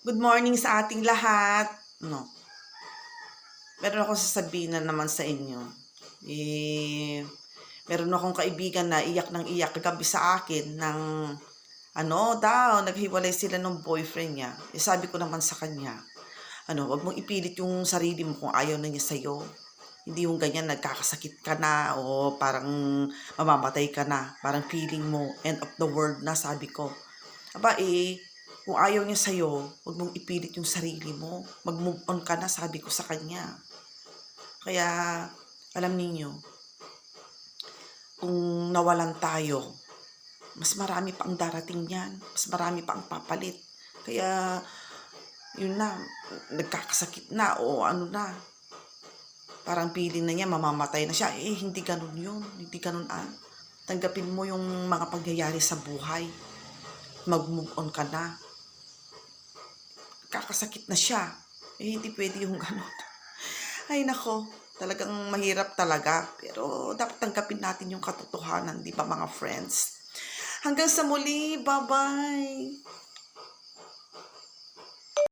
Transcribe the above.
Good morning sa ating lahat. No, meron akong sasabihin na naman sa inyo. Meron akong kaibigan na iyak ng iyak kagabi sa akin ng naghiwalay sila ng boyfriend niya. Sabi ko naman sa kanya, wag mong ipilit yung sarili mo kung ayaw na niya sa'yo. Hindi yung ganyan, nagkakasakit ka na o parang mamamatay ka na. Parang feeling mo, end of the world na, sabi ko. Kung ayaw niya sa'yo, huwag mong ipilit yung sarili mo. Mag-move on ka na, sabi ko sa kanya. Kaya, alam niyo, kung nawalan tayo, mas marami pa ang darating yan. Mas marami pa ang papalit. Kaya, yun na, nagkakasakit na o ano na. Parang feeling na niya, mamamatay na siya. Hindi ganun yun. Hindi ganun Tanggapin mo yung mga pangyayari sa buhay. Mag-move on ka na. Kakasakit na siya. Hindi pwede yung ganun. Ay nako, talagang mahirap talaga. Pero dapat tanggapin natin yung katotohanan, di ba mga friends? Hanggang sa muli, bye-bye!